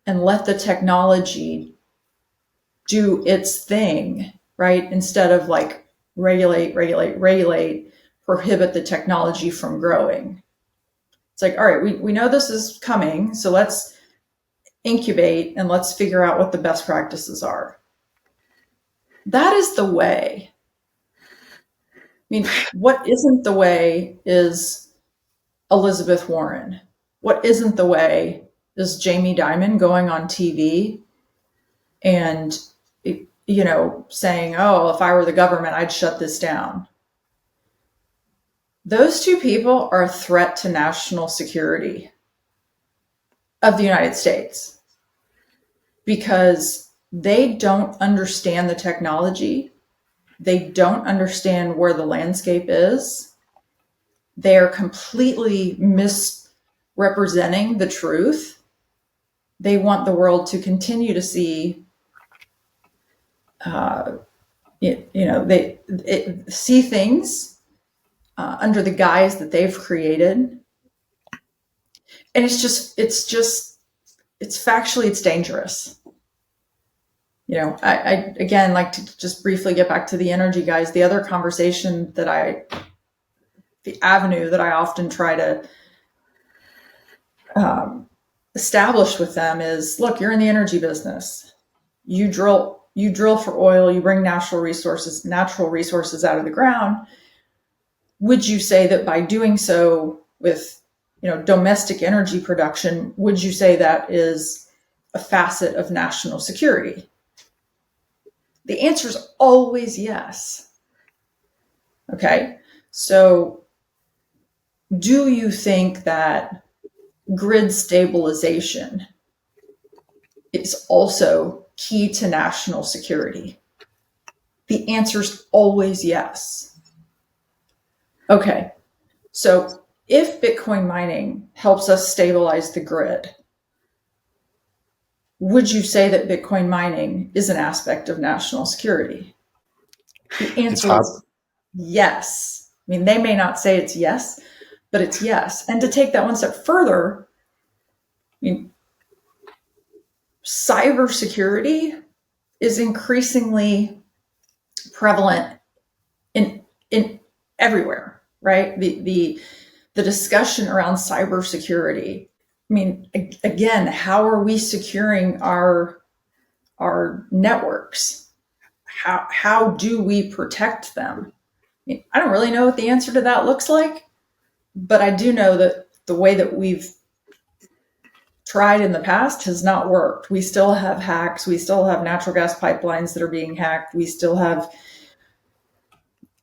and let the technology do its thing, right? Instead of like regulate, prohibit the technology from growing. It's like, all right, we know this is coming, so let's incubate and let's figure out what the best practices are. That is the way. I mean, what isn't the way is Elizabeth Warren. What isn't the way is Jamie Dimon going on TV and, saying, oh, if I were the government, I'd shut this down. Those two people are a threat to national security of the United States because they don't understand the technology. They don't understand where the landscape is. They are completely misrepresenting the truth. They want the world to continue to see, they see things under the guise that they've created. And it's factually, it's dangerous. I again like to just briefly get back to the energy guys. The other conversation the avenue that I often try to establish with them is, look, you're in the energy business. You drill for oil, you bring natural resources out of the ground. Would you say that by doing so with, domestic energy production, would you say that is a facet of national security? The answer is always yes. Okay. So do you think that grid stabilization is also key to national security? The answer is always yes. Okay. So if Bitcoin mining helps us stabilize the grid, would you say that Bitcoin mining is an aspect of national security? The answer is yes. I mean, they may not say it's yes, but it's yes. And to take that one step further, I mean, cybersecurity is increasingly prevalent in everywhere, right? The discussion around cybersecurity. I mean, again, how are we securing our networks? How do we protect them? I mean, I don't really know what the answer to that looks like, but I do know that the way that we've tried in the past has not worked. We still have hacks. We still have natural gas pipelines that are being hacked. We still have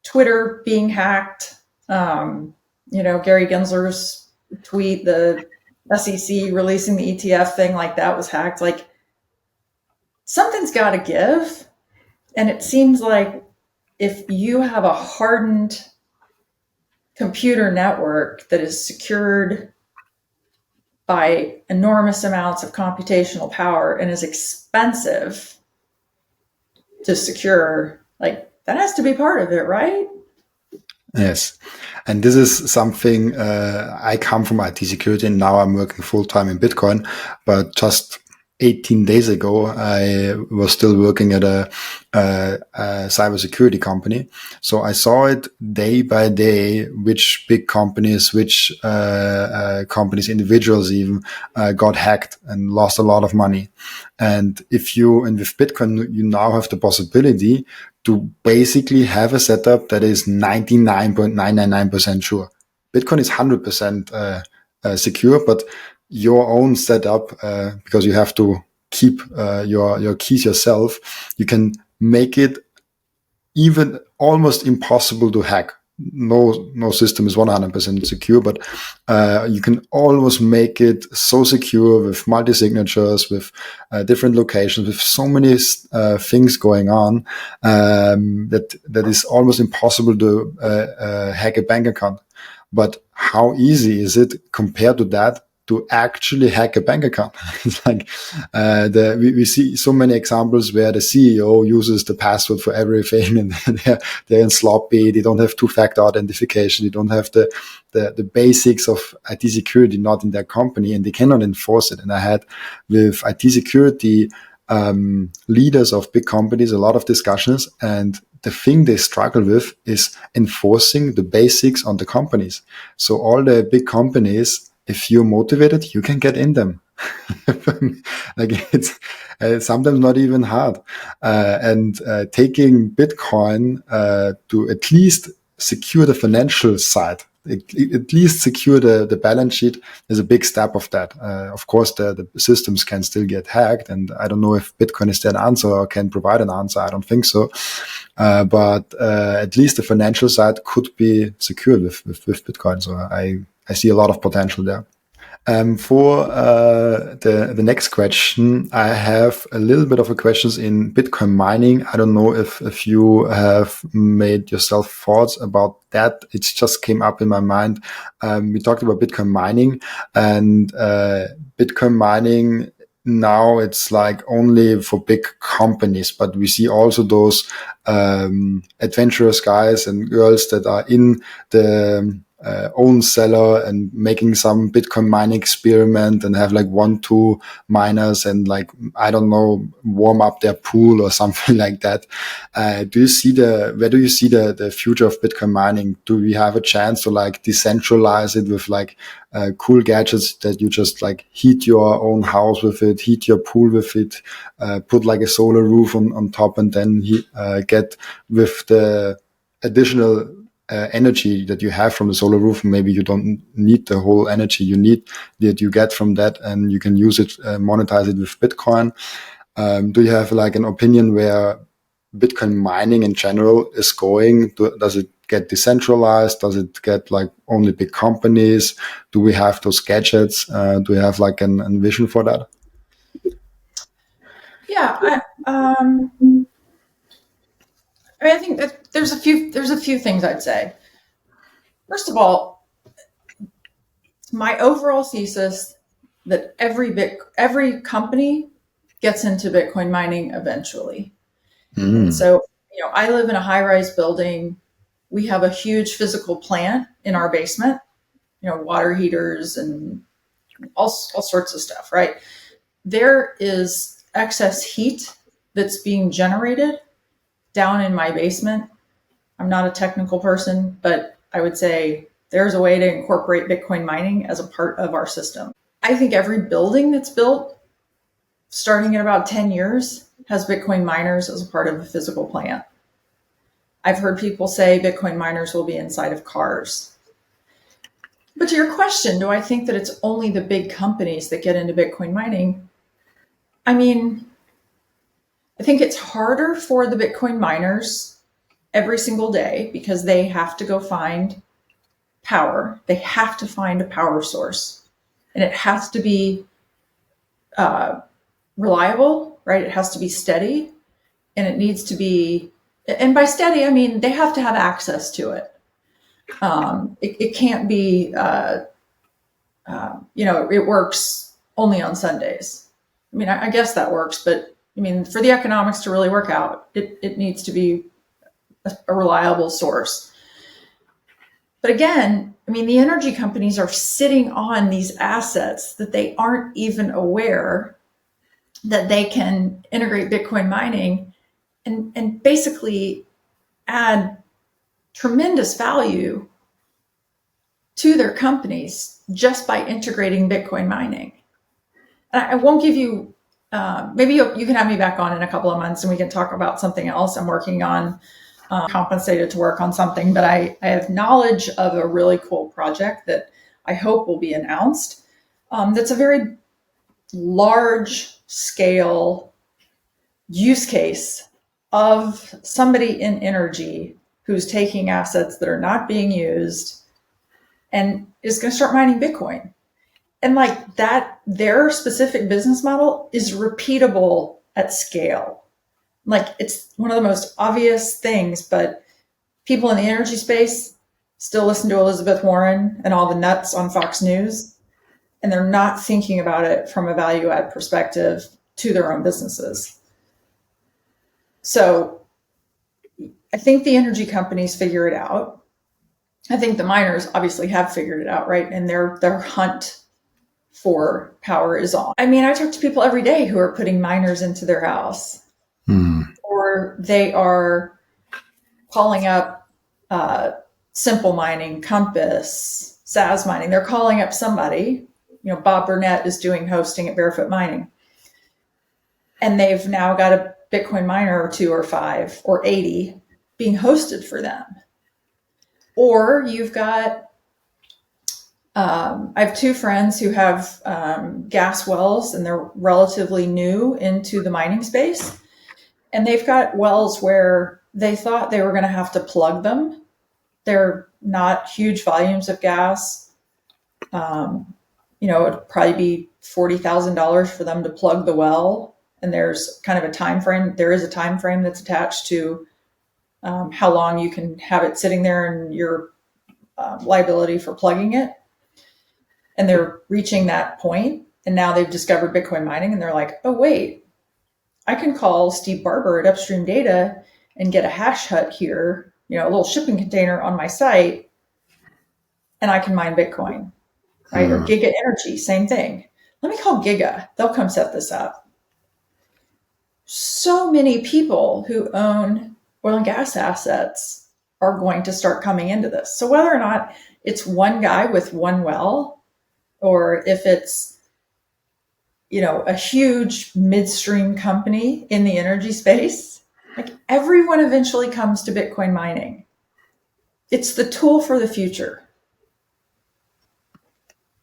Twitter being hacked. Gary Gensler's tweet, the SEC releasing the ETF thing, like that was hacked. Like, something's got to give. And it seems like if you have a hardened computer network that is secured by enormous amounts of computational power and is expensive to secure, like, that has to be part of it, right? Yes. And this is something, I come from IT security and now I'm working full time in Bitcoin, but just 18 days ago, I was still working at a cybersecurity company. So I saw it day by day, which big companies, which companies, individuals even got hacked and lost a lot of money. And with Bitcoin, you now have the possibility to basically have a setup that is 99.999% sure. Bitcoin is 100% secure, but your own setup, because you have to keep your keys yourself, you can make it even almost impossible to hack. No system is 100% secure, but you can almost make it so secure with multi-signatures, with different locations, with so many things going on that is almost impossible to hack a bank account. But how easy is it compared to that to actually hack a bank account? It's like we see so many examples where the CEO uses the password for everything, and they're in sloppy. They don't have two-factor authentication. They don't have the basics of IT security not in their company, and they cannot enforce it. And I had with IT security leaders of big companies a lot of discussions, and the thing they struggle with is enforcing the basics on the companies. So all the big companies, if you're motivated, you can get in them. Like, it's sometimes not even hard. And taking Bitcoin to at least secure the financial side, at least secure the balance sheet, is a big step of that. Of course, the systems can still get hacked, and I don't know if Bitcoin is that answer or can provide an answer. I don't think so. But at least the financial side could be secured with Bitcoin. So I see a lot of potential there. For the next question, I have a little bit of a questions in Bitcoin mining. I don't know if you have made yourself thoughts about that. It just came up in my mind. We talked about Bitcoin mining, and Bitcoin mining now it's like only for big companies, but we see also those adventurous guys and girls that are in the own seller and making some Bitcoin mining experiment and have like 1-2 miners and, like, I don't know, warm up their pool or something like that. Where do you see the future of Bitcoin mining? Do we have a chance to like decentralize it with like cool gadgets that you just like heat your own house with it, heat your pool with it, put like a solar roof on top, and then get with the additional energy that you have from the solar roof? Maybe you don't need the whole energy that you get from that, and you can use it, monetize it with Bitcoin. Do you have like an opinion where Bitcoin mining in general is going? Does it get decentralized? Does it get like only big companies? Do we have those gadgets? Do we have like a vision for that? Yeah, I think that there's a few things I'd say. First of all, my overall thesis that every company gets into Bitcoin mining eventually. So, I live in a high-rise building. We have a huge physical plant in our basement, water heaters and all sorts of stuff, right? There is excess heat that's being generated down in my basement. I'm not a technical person, but I would say there's a way to incorporate Bitcoin mining as a part of our system. I think every building that's built starting in about 10 years has Bitcoin miners as a part of a physical plant. I've heard people say Bitcoin miners will be inside of cars. But to your question, do I think that it's only the big companies that get into Bitcoin mining? I mean, I think it's harder for the Bitcoin miners every single day because they have to go find power. They have to find a power source, and it has to be reliable, right? It has to be steady, and it needs to be, and by steady, I mean they have to have access to it. It can't be, it works only on Sundays. I mean, I guess that works, but I mean, for the economics to really work out, it needs to be a reliable source. But again, I mean, the energy companies are sitting on these assets that they aren't even aware that they can integrate Bitcoin mining and basically add tremendous value to their companies just by integrating Bitcoin mining. And I won't give you, maybe you can have me back on in a couple of months and we can talk about something else I'm working on, compensated to work on something, but I have knowledge of a really cool project that I hope will be announced. That's a very large scale use case of somebody in energy who's taking assets that are not being used and is going to start mining Bitcoin. And like that, their specific business model is repeatable at scale. Like it's one of the most obvious things, but people in the energy space still listen to Elizabeth Warren and all the nuts on Fox News, and they're not thinking about it from a value add perspective to their own businesses. So I think the energy companies figure it out. I think the miners obviously have figured it out, right? And their hunt for power is on. I mean, I talk to people every day who are putting miners into their house, or they are calling up Simple Mining, Compass, SAS Mining. They're calling up somebody. You know, Bob Burnett is doing hosting at Barefoot Mining, and they've now got a Bitcoin miner or 2 or 5 or 80 being hosted for them. Or you've got, I have 2 friends who have gas wells, and they're relatively new into the mining space. And they've got wells where they thought they were going to have to plug them. They're not huge volumes of gas. It'd probably be $40,000 for them to plug the well. And there's kind of a time frame. There is a time frame that's attached to how long you can have it sitting there and your liability for plugging it. And they're reaching that point, and now they've discovered Bitcoin mining, and they're like, oh, wait, I can call Steve Barber at Upstream Data and get a hash hut here, a little shipping container on my site, and I can mine Bitcoin, right? Or Giga Energy, same thing. Let me call Giga. They'll come set this up. So many people who own oil and gas assets are going to start coming into this. So whether or not it's one guy with one well, or if it's, a huge midstream company in the energy space, like everyone eventually comes to Bitcoin mining. It's the tool for the future.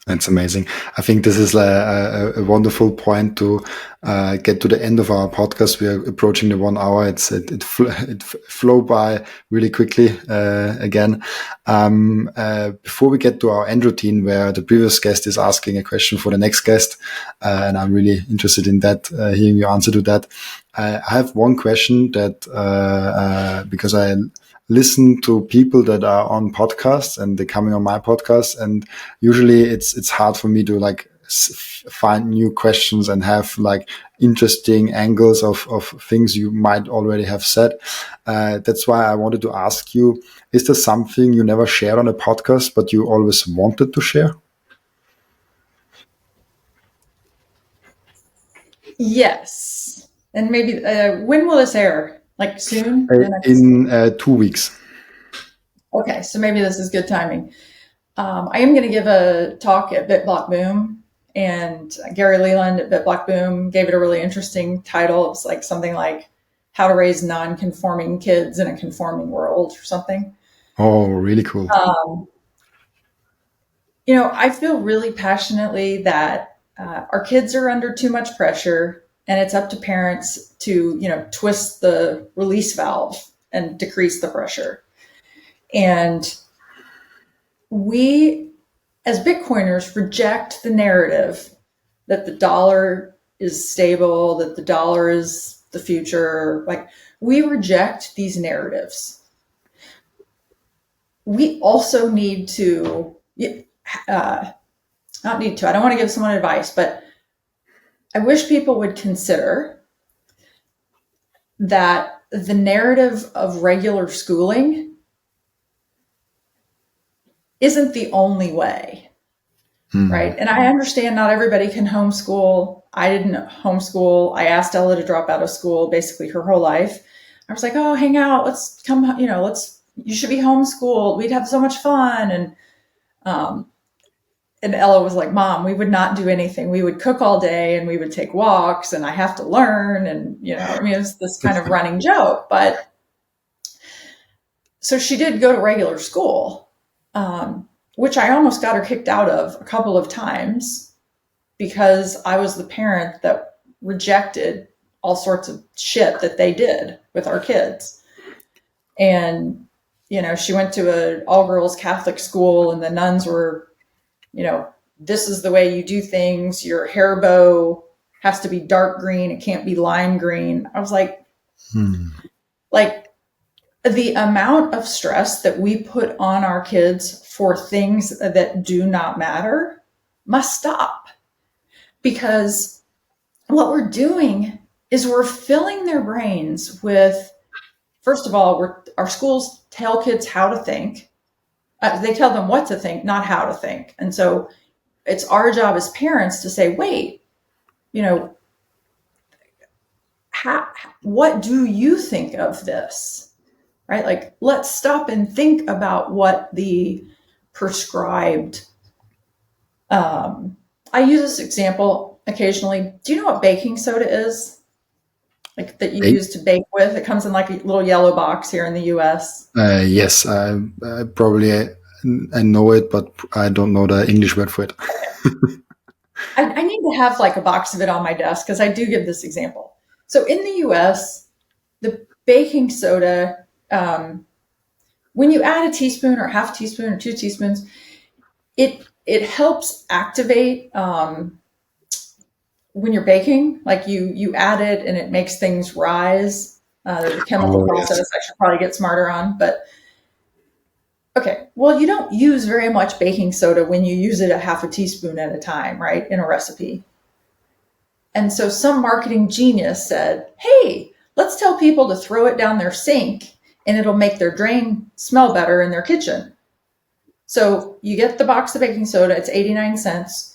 That's amazing. I think this is a wonderful point to get to the end of our podcast. We are approaching the 1 hour. It flew by really quickly again. Before we get to our end routine, where the previous guest is asking a question for the next guest, and I'm really interested in that, hearing your answer to that. I have one question that because I listen to people that are on podcasts and they're coming on my podcast, and usually it's hard for me to find new questions and have interesting angles of things you might already have said. That's why I wanted to ask you, is there something you never shared on a podcast but you always wanted to share? Yes. And maybe, when will this air? Like soon? In 2 weeks. Okay, so maybe this is good timing. I am going to give a talk at BitBlock Boom, and Gary Leland at BitBlock Boom gave it a really interesting title. It's like something like how to raise non-conforming kids in a conforming world or something. Oh, really cool. I feel really passionately that our kids are under too much pressure, and it's up to parents to, twist the release valve and decrease the pressure. And we, as Bitcoiners, reject the narrative that the dollar is stable, that the dollar is the future. Like, we reject these narratives. We also need to, not need to, I don't want to give someone advice, but I wish people would consider that the narrative of regular schooling isn't the only way, right? And I understand not everybody can homeschool. I didn't homeschool. I asked Ella to drop out of school basically her whole life. I was like, oh, hang out. Let's come, you should be homeschooled. We'd have so much fun. And Ella was like, Mom, we would not do anything. We would cook all day and we would take walks, and I have to learn. And, it was this kind of running joke. But so she did go to regular school, which I almost got her kicked out of a couple of times because I was the parent that rejected all sorts of shit that they did with our kids. And, she went to an all-girls Catholic school, and the nuns were, this is the way you do things. Your hair bow has to be dark green. It can't be lime green. I was like, like the amount of stress that we put on our kids for things that do not matter must stop. Because what we're doing is we're filling their brains with, first of all, our schools tell kids how to think. They tell them what to think, not how to think. And so it's our job as parents to say, wait, what do you think of this? Right? Like, let's stop and think about what the prescribed, I use this example occasionally. Do you know what baking soda is? Like, that you use to bake with? It comes in like a little yellow box here in the US. Yes, I know it, but I don't know the English word for it. I need to have like a box of it on my desk because I do give this example. So in the US, the baking soda, when you add a teaspoon or half a teaspoon or 2 teaspoons, it helps activate when you're baking. Like you add it and it makes things rise. There's a chemical process I should probably get smarter on, but okay. Well, you don't use very much baking soda when you use it a half a teaspoon at a time, right? In a recipe. And so some marketing genius said, hey, let's tell people to throw it down their sink and it'll make their drain smell better in their kitchen. So you get the box of baking soda, it's 89 cents.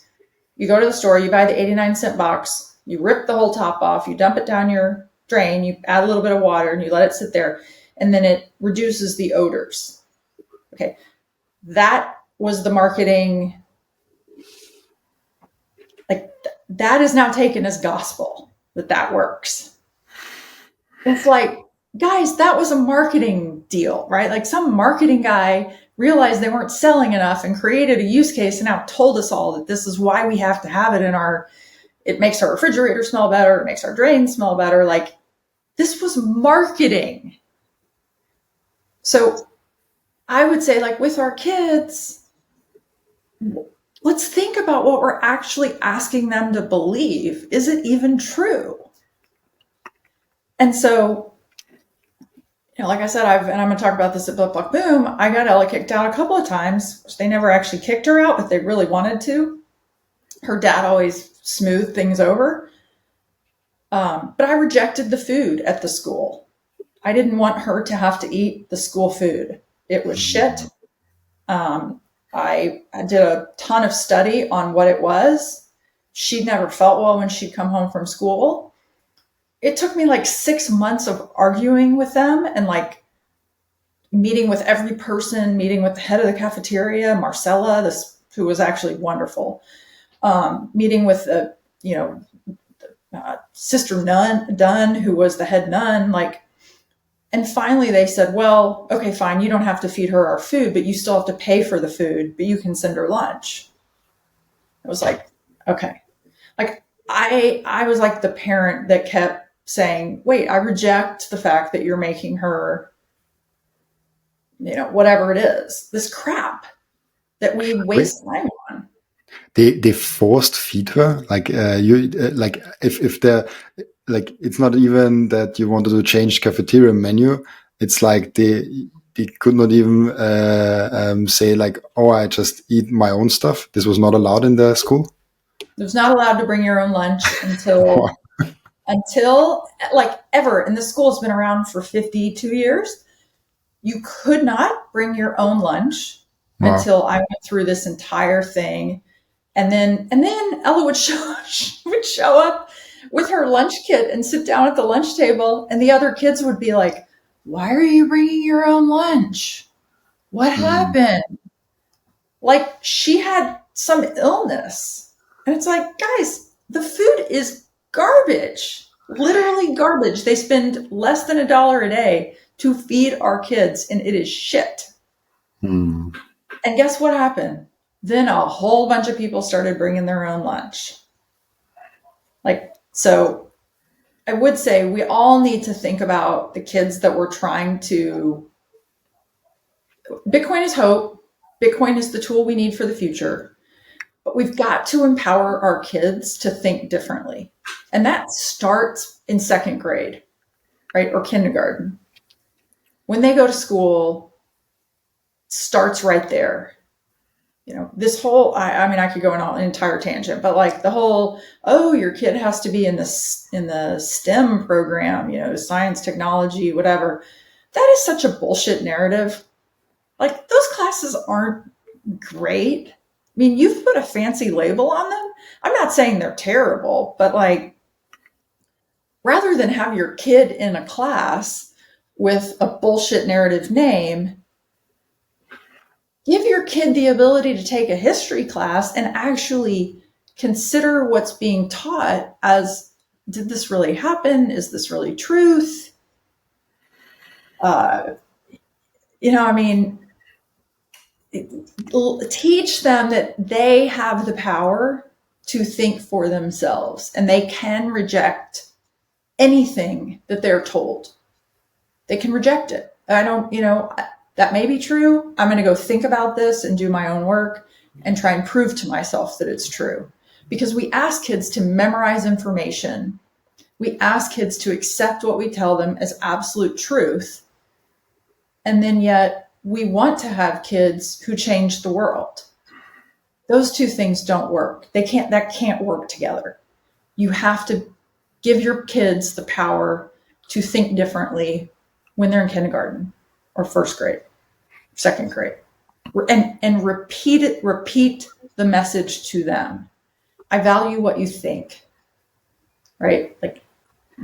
You go to the store, you buy the 89-cent box, you rip the whole top off, you dump it down your drain, you add a little bit of water and you let it sit there, and then it reduces the odors. Okay, that was the marketing. Like, that is now taken as gospel, that works. It's like, guys, that was a marketing deal, right? Like, some marketing guy realized they weren't selling enough and created a use case and now told us all that this is why we have to have it in it makes our refrigerator smell better, it makes our drain smell better. Like, this was marketing. So I would say, like, with our kids, let's think about what we're actually asking them to believe. Is it even true? And so, like I said, and I'm going to talk about this at BitBox Boom, I got Ella kicked out a couple of times. They never actually kicked her out, but they really wanted to. Her dad always smoothed things over. But I rejected the food at the school. I didn't want her to have to eat the school food. It was shit. I did a ton of study on what it was. She never felt well when she'd come home from school. It took me like 6 months of arguing with them and like meeting with every person, meeting with the head of the cafeteria, Marcella, who was actually wonderful, meeting with Sister Dunn, who was the head nun. Like, And finally they said, well, okay, fine, you don't have to feed her our food, but you still have to pay for the food, but you can send her lunch. I was like, okay. Like I was like the parent that kept saying, wait, I reject the fact that you're making her, whatever it is, this crap that we Wait, waste time on. they forced feed her, like like if they're like, it's not even that you wanted to change cafeteria menu. It's like they could not even say like, oh, I just eat my own stuff. This was not allowed in the school. It was not allowed to bring your own lunch until like ever. And the school's been around for 52 years. You could not bring your own lunch Wow. until I went through this entire thing. And then Ella would show up with her lunch kit and sit down at the lunch table, and the other kids would be like, "Why are you bringing your own lunch? What Mm. happened?" Like she had some illness. And it's like, guys, the food is garbage. Literally garbage. They spend less than $1 a day to feed our kids, and it is shit. Mm. And guess what happened? Then a whole bunch of people started bringing their own lunch. Like, so I would say we all need to think about the kids that we're trying to. Bitcoin is hope. Bitcoin is the tool we need for the future. But we've got to empower our kids to think differently. And that starts in second grade, right? Or kindergarten. When they go to school, starts right there. This whole, I mean, I could go on an entire tangent, but like the whole, oh, your kid has to be in the STEM program, science, technology, whatever. That is such a bullshit narrative. Like those classes aren't great. I mean, you've put a fancy label on them. I'm not saying they're terrible, but like, rather than have your kid in a class with a bullshit narrative name, give your kid the ability to take a history class and actually consider what's being taught as, did this really happen? Is this really truth? I mean, teach them that they have the power to think for themselves and they can reject anything that they're told. They can reject it. I don't, that may be true. I'm going to go think about this and do my own work and try and prove to myself that it's true. Because we ask kids to memorize information. We ask kids to accept what we tell them as absolute truth. And then yet we want to have kids who change the world. Those two things don't work. That can't work together. You have to give your kids the power to think differently when they're in kindergarten or first grade, second grade, and repeat the message to them. I value what you think, right? Like,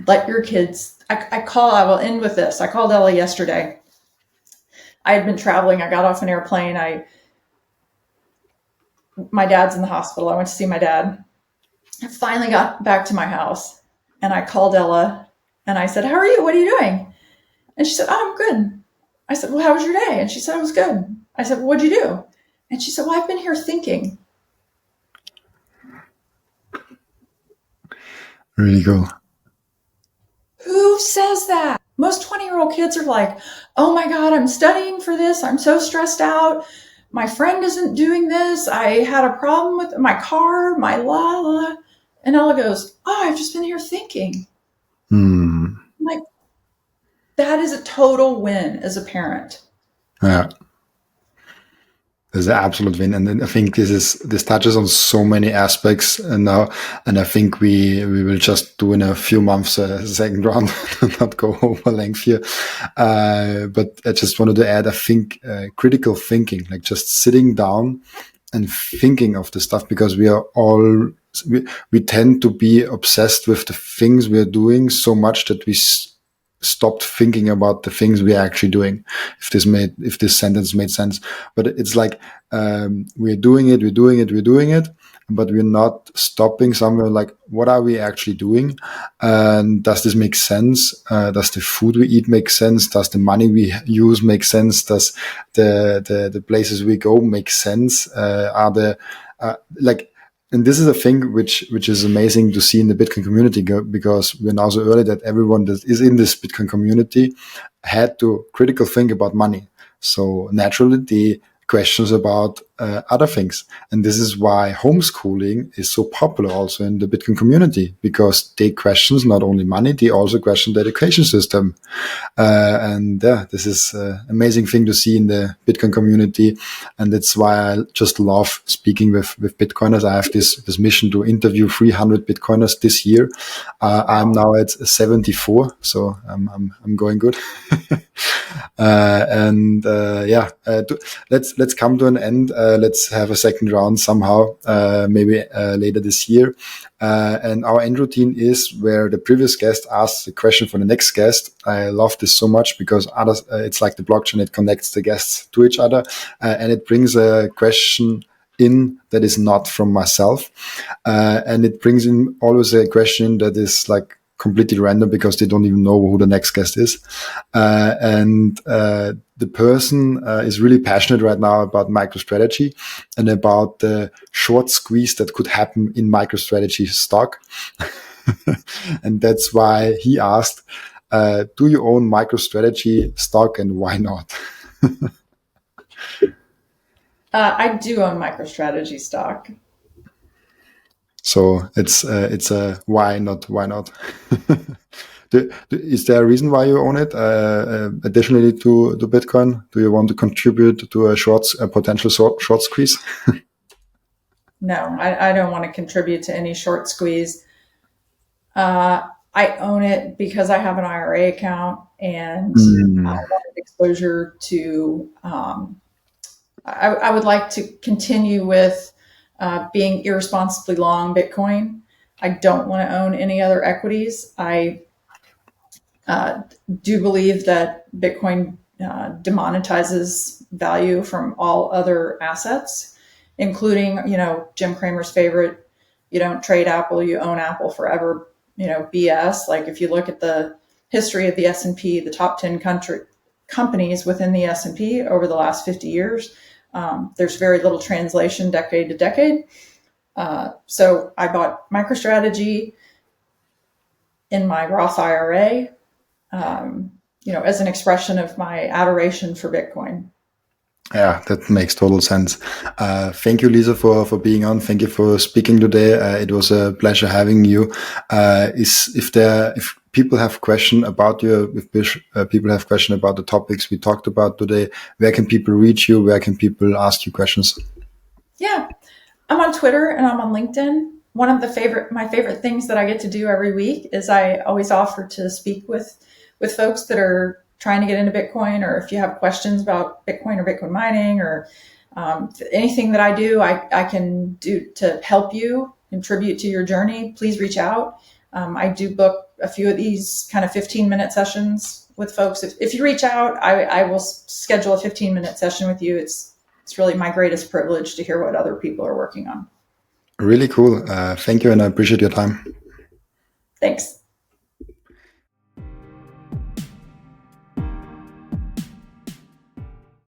let your kids, I will end with this. I called Ella yesterday. I had been traveling. I got off an airplane. My dad's in the hospital. I went to see my dad. I finally got back to my house and I called Ella and I said, how are you? What are you doing? And she said, oh, I'm good. I said, well, how was your day? And she said, it was good. I said, well, what'd you do? And she said, well, I've been here thinking. Really cool. Who says that? Most 20-year-old kids are like, oh my God, I'm studying for this. I'm so stressed out. My friend isn't doing this. I had a problem with my car, my la la. And Ella goes, oh, I've just been here thinking. Hmm. I'm like, that is a total win as a parent. Yeah. There's an absolute win, and then I think this touches on so many aspects now, and I think we will just do in a few months a second round, not go over length here. But I just wanted to add, I think critical thinking, like just sitting down and thinking of the stuff, because we tend to be obsessed with the things we are doing so much that we stopped thinking about the things we are actually doing. If this sentence made sense, but it's like we're doing it, but we're not stopping somewhere like, what are we actually doing? And does this make sense? Does the food we eat make sense? Does the money we use make sense? Does the places we go make sense? And this is a thing which is amazing to see in the Bitcoin community, because we're now so early that everyone that is in this Bitcoin community had to critical think about money. So naturally, the questions about other things. And this is why homeschooling is so popular also in the Bitcoin community, because they question not only money, they also question the education system. This is an amazing thing to see in the Bitcoin community. And that's why I just love speaking with Bitcoiners. I have this mission to interview 300 Bitcoiners this year. I'm now at 74, so I'm going good. Let's come to an end. Let's have a second round somehow, maybe later this year. And our end routine is where the previous guest asks a question for the next guest. I love this so much because others, it's like the blockchain, it connects the guests to each other, and it brings a question in that is not from myself. And it brings in always a question that is like completely random because they don't even know who the next guest is. The person is really passionate right now about MicroStrategy and about the short squeeze that could happen in MicroStrategy stock. And that's why he asked, do you own MicroStrategy stock and why not? I do own MicroStrategy stock. So it's a why not? Is there a reason why you own it? Additionally to Bitcoin, do you want to contribute to a potential short squeeze? No, I don't want to contribute to any short squeeze. I own it because I have an IRA account and I wanted exposure to. I would like to continue with being irresponsibly long Bitcoin. I don't want to own any other equities. I do believe that Bitcoin demonetizes value from all other assets, including, Jim Cramer's favorite, you don't trade Apple, you own Apple forever, BS. Like if you look at the history of the S&P, the top 10 companies within the S&P over the last 50 years, there's very little translation decade to decade. So I bought MicroStrategy in my Roth IRA, as an expression of my adoration for Bitcoin. Yeah, that makes total sense. Thank you, Lisa, for being on. Thank you for speaking today. It was a pleasure having you. If people have question about you, if people have question about the topics we talked about today, where can people reach you? Where can people ask you questions? Yeah, I'm on Twitter and I'm on LinkedIn. One of my favorite things that I get to do every week is I always offer to speak with folks that are trying to get into Bitcoin, or if you have questions about Bitcoin or Bitcoin mining or anything that I do, I can do to help you contribute to your journey. Please reach out. I do book a few of these kind of 15-minute sessions with folks. If you reach out, I will schedule a 15-minute session with you. It's really my greatest privilege to hear what other people are working on. Really cool. Thank you, and I appreciate your time. Thanks.